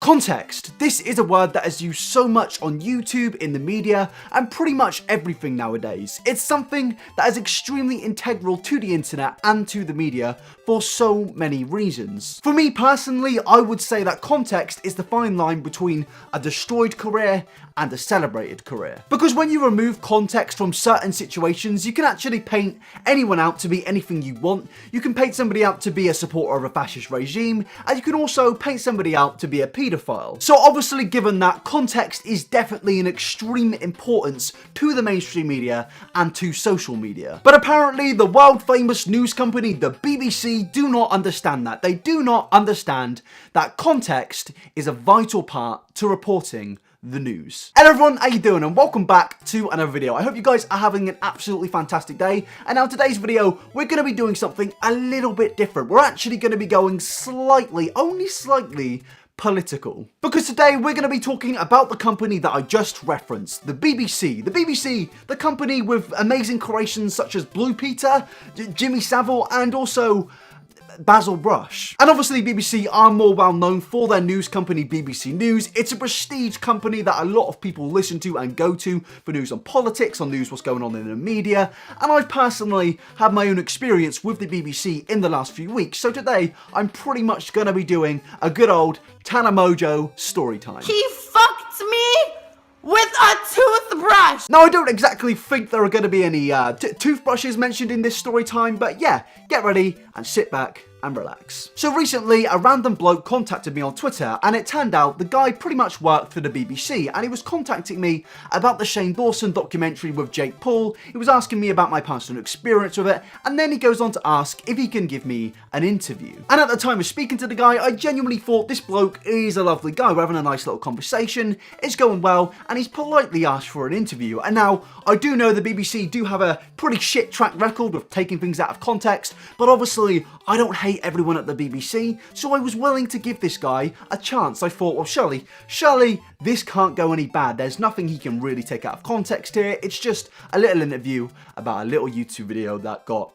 Context. This is a word that is used so much on YouTube, in the media, and pretty much everything nowadays. It's something that is extremely integral to the internet and to the media for so many reasons. For me personally, I would say that context is the fine line between a destroyed career and a celebrated career. Because when you remove context from certain situations, you can actually paint anyone out to be anything you want. You can paint somebody out to be a supporter of a fascist regime, and you can also paint somebody out to be a paedophile. So obviously, given that, context is definitely an extreme importance to the mainstream media and to social media. But apparently, the world famous news company, the BBC, do not understand that. They do not understand that context is a vital part to reporting the news. Hello everyone, how you doing? And welcome back to another video. I hope you guys are having an absolutely fantastic day. And now today's video, we're going to be doing something a little bit different. We're actually going to be going slightly, only slightly, political. Because today we're going to be talking about the company that I just referenced, the BBC. The BBC, the company with amazing creations such as Blue Peter, Jimmy Savile, and also Basil Brush. And obviously BBC are more well known for their news company BBC News. It's a prestige company that a lot of people listen to and go to for news on politics, on news what's going on in the media, and I've personally had my own experience with the BBC in the last few weeks, so today I'm pretty much going to be doing a good old Tana Mojo story time. He fucked me with a toothbrush! Now, I don't exactly think there are going to be any toothbrushes mentioned in this story time, but yeah, get ready and sit back and relax. So recently, a random bloke contacted me on Twitter, and it turned out the guy pretty much worked for the BBC, and he was contacting me about the Shane Dawson documentary with Jake Paul. He was asking me about my personal experience with it, and then he goes on to ask if he can give me an interview. And at the time of speaking to the guy, I genuinely thought this bloke is a lovely guy. We're having a nice little conversation, it's going well, and he's politely asked for an interview. And now, I do know the BBC do have a pretty shit track record with taking things out of context, but obviously, I don't hate everyone at the BBC, so I was willing to give this guy a chance. I thought, well, surely this can't go any bad. There's nothing he can really take out of context here. It's just a little interview about a little YouTube video that got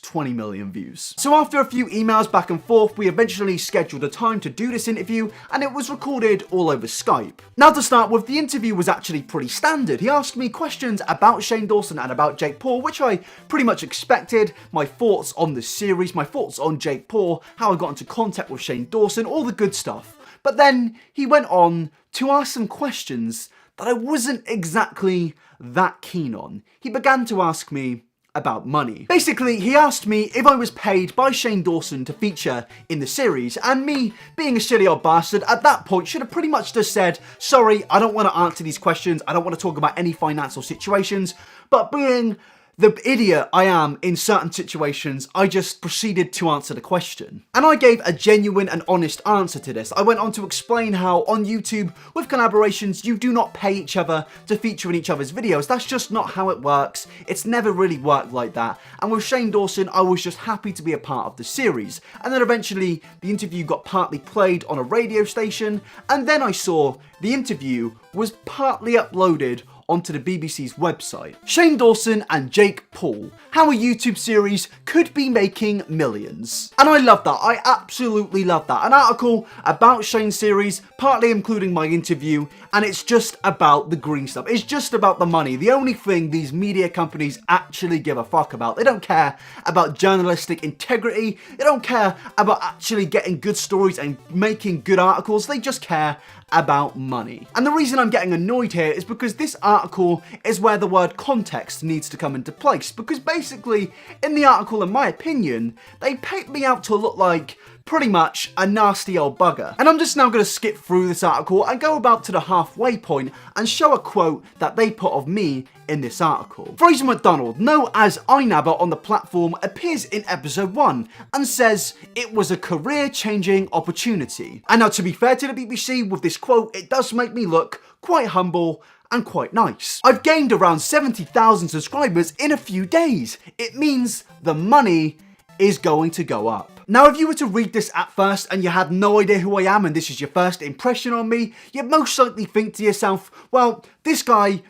20 million views. So after a few emails back and forth, we eventually scheduled a time to do this interview, and it was recorded all over Skype. Now to start with, the interview was actually pretty standard. He asked me questions about Shane Dawson and about Jake Paul, which I pretty much expected, my thoughts on the series, my thoughts on Jake Paul, how I got into contact with Shane Dawson, all the good stuff. But then he went on to ask some questions that I wasn't exactly that keen on. He began to ask me about money. Basically, he asked me if I was paid by Shane Dawson to feature in the series, and me, being a silly old bastard, at that point should have pretty much just said, sorry, I don't want to answer these questions, I don't want to talk about any financial situations, but being the idiot I am in certain situations, I just proceeded to answer the question. And I gave a genuine and honest answer to this. I went on to explain how on YouTube, with collaborations, you do not pay each other to feature in each other's videos. That's just not how it works. It's never really worked like that. And with Shane Dawson, I was just happy to be a part of the series. And then eventually, the interview got partly played on a radio station, and then I saw the interview was partly uploaded onto the BBC's website. Shane Dawson and Jake Paul, how a YouTube series could be making millions. And I love that, I absolutely love that. An article about Shane's series, partly including my interview, and it's just about the green stuff. It's just about the money. The only thing these media companies actually give a fuck about. They don't care about journalistic integrity, they don't care about actually getting good stories and making good articles, they just care about money. And the reason I'm getting annoyed here is because this article is where the word context needs to come into place, because basically in the article, in my opinion, they paint me out to look like pretty much a nasty old bugger. And I'm just now going to skip through this article and go about to the halfway point and show a quote that they put of me in this article. Fraser McDonald, known as iNabber on the platform, appears in episode 1 and says it was a career-changing opportunity. And now, to be fair to the BBC, with this quote, it does make me look quite humble and quite nice. I've gained around 70,000 subscribers in a few days. It means the money is going to go up. Now, if you were to read this at first and you had no idea who I am and this is your first impression on me, you'd most likely think to yourself, well, this guy's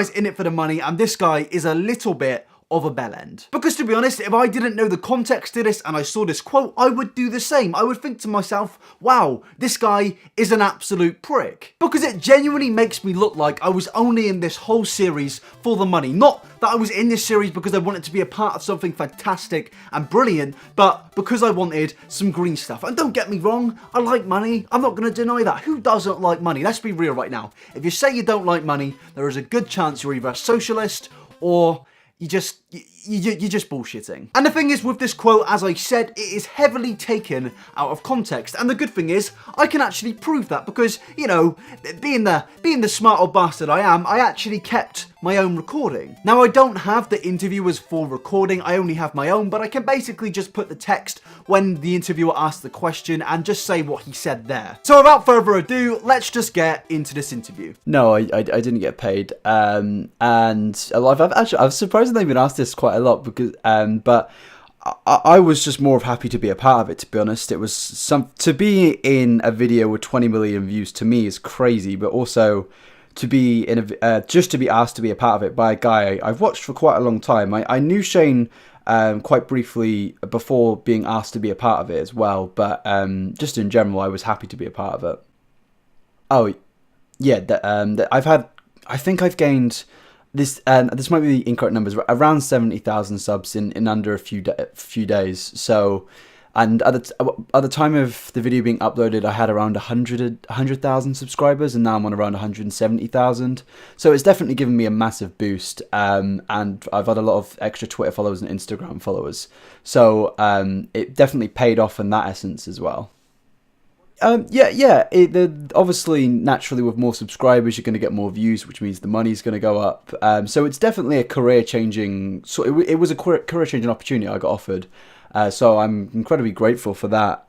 in it for the money and this guy is a little bit of a bellend. Because to be honest, if I didn't know the context to this and I saw this quote, I would do the same. I would think to myself, wow, this guy is an absolute prick. Because it genuinely makes me look like I was only in this whole series for the money. Not that I was in this series because I wanted to be a part of something fantastic and brilliant, but because I wanted some green stuff. And don't get me wrong, I like money. I'm not going to deny that. Who doesn't like money? Let's be real right now. If you say you don't like money, there is a good chance you're either a socialist or you're just bullshitting. And the thing is with this quote, as I said, it is heavily taken out of context. And the good thing is, I can actually prove that because, you know, being the smart old bastard I am, I actually kept my own recording. Now, I don't have the interviewer's full recording, I only have my own, but I can basically just put the text when the interviewer asked the question and just say what he said there. So without further ado, let's just get into this interview. No, I didn't get paid, and I've surprisingly been asked this quite a lot because, but I was just more of happy to be a part of it. To be honest, it was to be in a video with 20 million views to me is crazy, but also to be in just to be asked to be a part of it by a guy I've watched for quite a long time. I knew Shane quite briefly before being asked to be a part of it as well, but just in general, I was happy to be a part of it. Oh, yeah, I think I've gained this. This might be the incorrect numbers, but around 70,000 subs in under a few days. So, and at the time of the video being uploaded, I had around 100,000 subscribers, and now I'm on around 170,000. So it's definitely given me a massive boost. And I've had a lot of extra Twitter followers and Instagram followers. So it definitely paid off in that essence as well. Obviously, naturally, with more subscribers, you're going to get more views, which means the money's going to go up. So it's definitely a career-changing. So it was a career-changing opportunity I got offered. So I'm incredibly grateful for that.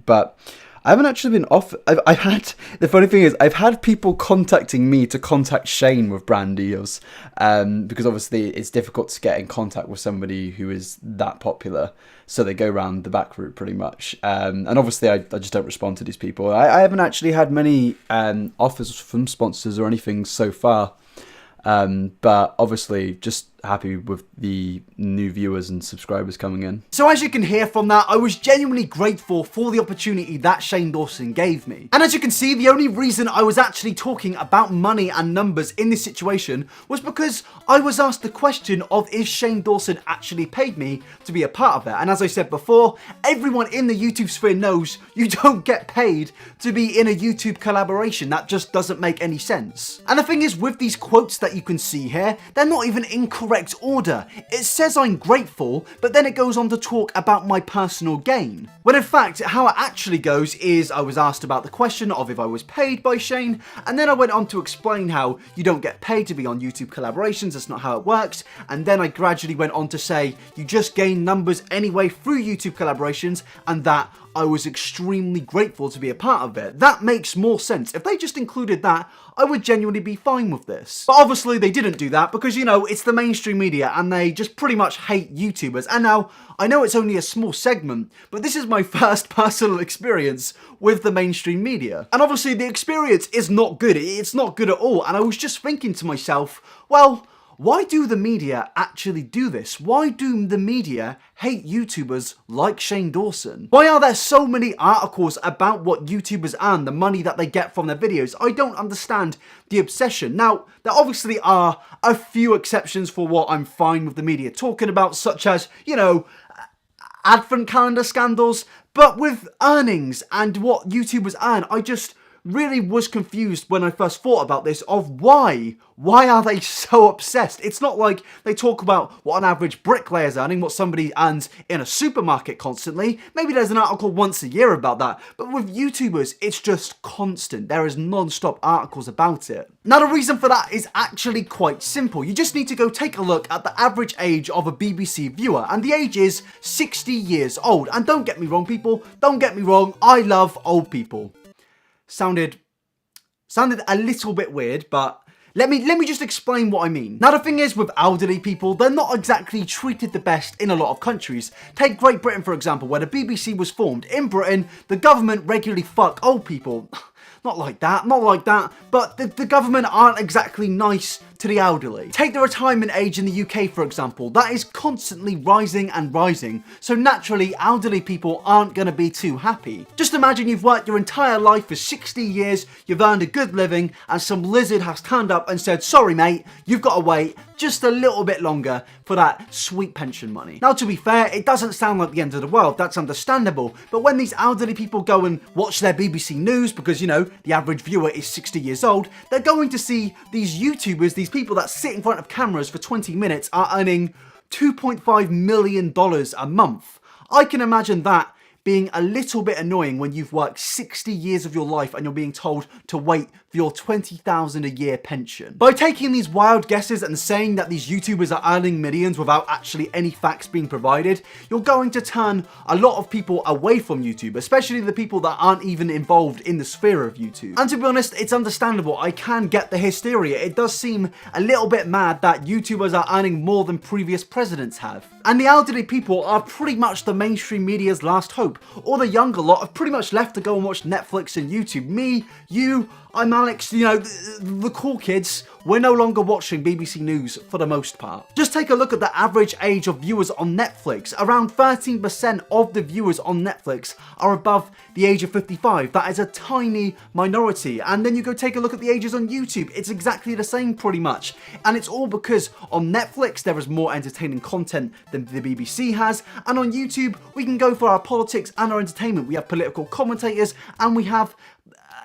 But I haven't actually been off. The funny thing is, I've had people contacting me to contact Shane with brand deals, because obviously it's difficult to get in contact with somebody who is that popular. So they go around the back route pretty much. And obviously I just don't respond to these people. I haven't actually had many offers from sponsors or anything so far. But obviously just happy with the new viewers and subscribers coming in. So as you can hear from that, I was genuinely grateful for the opportunity that Shane Dawson gave me. And as you can see, the only reason I was actually talking about money and numbers in this situation was because I was asked the question of if Shane Dawson actually paid me to be a part of it. And as I said before, everyone in the YouTube sphere knows you don't get paid to be in a YouTube collaboration. That just doesn't make any sense. And the thing is, with these quotes that you can see here, they're not even in correct order. It says I'm grateful, but then it goes on to talk about my personal gain. When in fact, how it actually goes is I was asked about the question of if I was paid by Shane, and then I went on to explain how you don't get paid to be on YouTube collaborations, that's not how it works, and then I gradually went on to say you just gain numbers anyway through YouTube collaborations, and that I was extremely grateful to be a part of it. That makes more sense. If they just included that, I would genuinely be fine with this. But obviously they didn't do that because, you know, it's the mainstream media and they just pretty much hate YouTubers. And now, I know it's only a small segment, but this is my first personal experience with the mainstream media. And obviously the experience is not good. It's not good at all. And I was just thinking to myself, well, why do the media actually do this? Why do the media hate YouTubers like Shane Dawson? Why are there so many articles about what YouTubers earn, the money that they get from their videos? I don't understand the obsession. Now, there obviously are a few exceptions for what I'm fine with the media talking about, such as, you know, advent calendar scandals, but with earnings and what YouTubers earn, I just really was confused when I first thought about this of why are they so obsessed? It's not like they talk about what an average bricklayer's earning, what somebody earns in a supermarket constantly. Maybe there's an article once a year about that, but with YouTubers, it's just constant. There is non-stop articles about it. Now, the reason for that is actually quite simple. You just need to go take a look at the average age of a BBC viewer, and the age is 60 years old. And don't get me wrong, people, don't get me wrong, I love old people. Sounded a little bit weird, but let me just explain what I mean. Now, the thing is, with elderly people, they're not exactly treated the best in a lot of countries. Take Great Britain, for example, where the BBC was formed. In Britain, the government regularly fuck old people. Not like that, but the government aren't exactly nice to the elderly. Take the retirement age in the UK, for example. That is constantly rising and rising, so naturally elderly people aren't going to be too happy. Just imagine you've worked your entire life for 60 years, you've earned a good living, and some lizard has turned up and said, sorry mate, you've got to wait just a little bit longer for that sweet pension money. Now, to be fair, it doesn't sound like the end of the world, that's understandable, but when these elderly people go and watch their BBC News, because, you know, the average viewer is 60 years old, they're going to see these YouTubers, these people that sit in front of cameras for 20 minutes are earning $2.5 million a month. I can imagine that being a little bit annoying when you've worked 60 years of your life and you're being told to wait for your $20,000 a year pension. By taking these wild guesses and saying that these YouTubers are earning millions without actually any facts being provided, you're going to turn a lot of people away from YouTube, especially the people that aren't even involved in the sphere of YouTube. And to be honest, it's understandable. I can get the hysteria. It does seem a little bit mad that YouTubers are earning more than previous presidents have. And the elderly people are pretty much the mainstream media's last hope. All the younger lot have pretty much left to go and watch Netflix and YouTube. Me, you, I'm Alex, you know, the cool kids, we're no longer watching BBC News for the most part. Just take a look at the average age of viewers on Netflix. Around 13% of the viewers on Netflix are above the age of 55. That is a tiny minority. And then you go take a look at the ages on YouTube. It's exactly the same pretty much. And it's all because on Netflix there is more entertaining content than the BBC has. And on YouTube we can go for our politics and our entertainment. We have political commentators and we have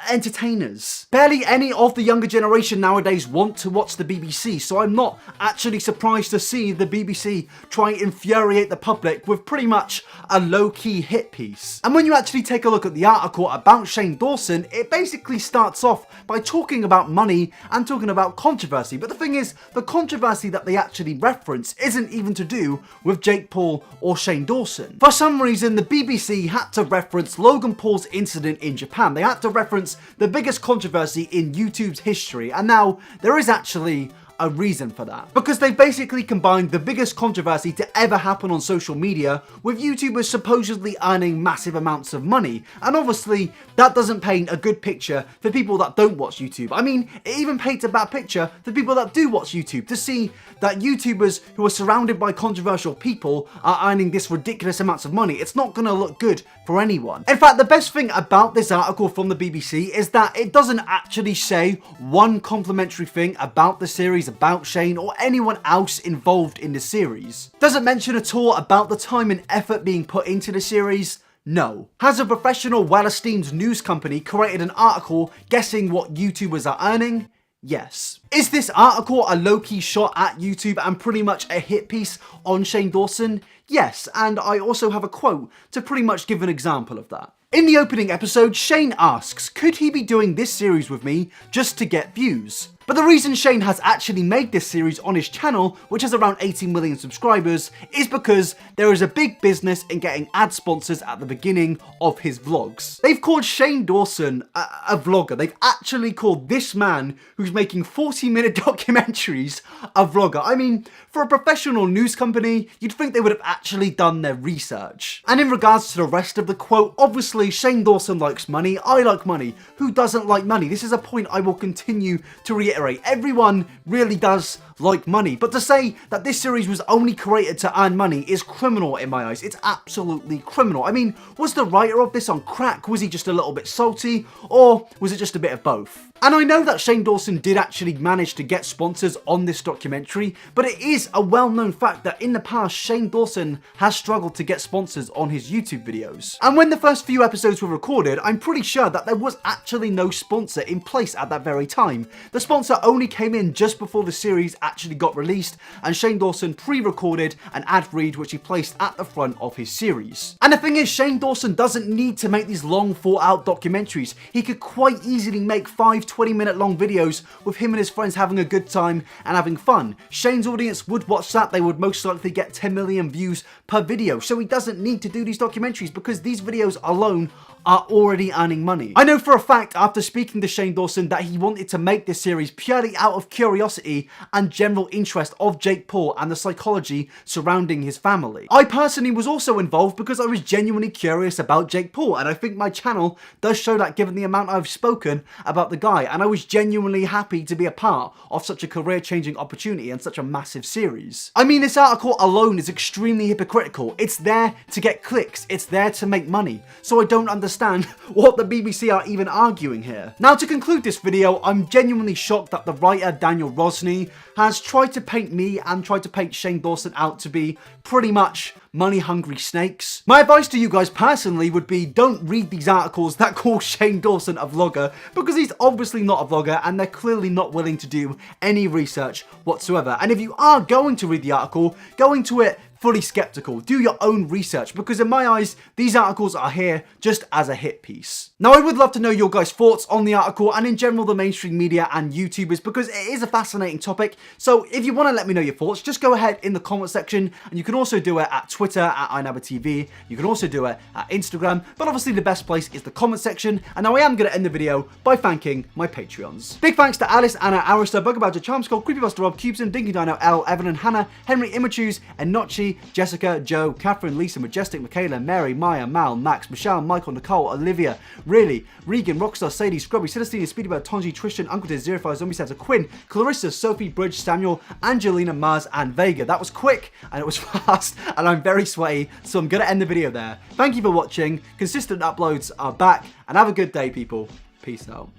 entertainers. Barely any of the younger generation nowadays want to watch the BBC, so I'm not actually surprised to see the BBC try and infuriate the public with pretty much a low-key hit piece. And when you actually take a look at the article about Shane Dawson, it basically starts off by talking about money and talking about controversy. But the thing is, the controversy that they actually reference isn't even to do with Jake Paul or Shane Dawson. For some reason, the BBC had to reference Logan Paul's incident in Japan. They had to reference the biggest controversy in YouTube's history, and now there is actually a reason for that. Because they've basically combined the biggest controversy to ever happen on social media with YouTubers supposedly earning massive amounts of money. And obviously, that doesn't paint a good picture for people that don't watch YouTube. I mean, it even paints a bad picture for people that do watch YouTube, to see that YouTubers who are surrounded by controversial people are earning this ridiculous amounts of money. It's not gonna look good for anyone. In fact, the best thing about this article from the BBC is that it doesn't actually say one complimentary thing about the series, about Shane or anyone else involved in the series. Doesn't mention at all about the time and effort being put into the series. No. Has a professional, well-esteemed news company created an article guessing what YouTubers are earning? Yes. Is this article a low-key shot at YouTube and pretty much a hit piece on Shane Dawson? Yes, and I also have a quote to pretty much give an example of that. In the opening episode, Shane asks, could he be doing this series with me just to get views? But the reason Shane has actually made this series on his channel, which has around 18 million subscribers, is because there is a big business in getting ad sponsors at the beginning of his vlogs. They've called Shane Dawson a vlogger. They've actually called this man who's making 40-minute documentaries a vlogger. I mean, for a professional news company, you'd think they would have actually done their research. And in regards to the rest of the quote, obviously Shane Dawson likes money, I like money. Who doesn't like money? This is a point I will continue to reiterate. Everyone really does like money, but to say that this series was only created to earn money is criminal in my eyes. It's absolutely criminal. I mean, was the writer of this on crack? Was he just a little bit salty, or was it just a bit of both? And I know that Shane Dawson did actually manage to get sponsors on this documentary, but it is a well-known fact that in the past, Shane Dawson has struggled to get sponsors on his YouTube videos. And when the first few episodes were recorded, I'm pretty sure that there was actually no sponsor in place at that very time. The sponsor only came in just before the series actually got released, and Shane Dawson pre-recorded an ad read which he placed at the front of his series. And the thing is, Shane Dawson doesn't need to make these long thought-out documentaries. He could quite easily make 5 20-minute long videos with him and his friends having a good time and having fun. Shane's audience would watch that. They would most likely get 10 million views per video. So he doesn't need to do these documentaries because these videos alone are already earning money. I know for a fact after speaking to Shane Dawson that he wanted to make this series purely out of curiosity and general interest of Jake Paul and the psychology surrounding his family. I personally was also involved because I was genuinely curious about Jake Paul, and I think my channel does show that given the amount I've spoken about the guy, and I was genuinely happy to be a part of such a career-changing opportunity and such a massive series. I mean, this article alone is extremely hypocritical. It's there to get clicks, it's there to make money, so I don't understand what the BBC are even arguing here. Now, to conclude this video, I'm genuinely shocked that the writer Daniel Rosny has tried to paint me and tried to paint Shane Dawson out to be pretty much money-hungry snakes. My advice to you guys personally would be don't read these articles that call Shane Dawson a vlogger, because he's obviously not a vlogger and they're clearly not willing to do any research whatsoever. And if you are going to read the article, go into it fully skeptical. Do your own research, because in my eyes, these articles are here just as a hit piece. Now, I would love to know your guys' thoughts on the article and in general the mainstream media and YouTubers, because it is a fascinating topic. So if you want to let me know your thoughts, just go ahead in the comment section, and you can also do it at Twitter at iNabber TV. You can also do it at Instagram, but obviously the best place is the comment section. And now I am going to end the video by thanking my Patreons. Big thanks to Alice, Anna, Arista, Bugabadger, Charmskull, Creepybuster, Rob, Cubeson, Dinky Dino, L, Evan and Hannah, Henry, Imachus, Enochi, Jessica, Joe, Catherine, Lisa, Majestic, Michaela, Mary, Maya, Mal, Max, Michelle, Michael, Nicole, Olivia, Really, Regan, Rockstar, Sadie, Scrubby, Celestine, Speedybird, Tonji, Tristan, Uncle Diz, 05, Zombie Santa, Quinn, Clarissa, Sophie, Bridge, Samuel, Angelina, Mars, and Vega. That was quick and it was fast and I'm very sweaty, so I'm going to end the video there. Thank you for watching. Consistent uploads are back, and have a good day, people. Peace out.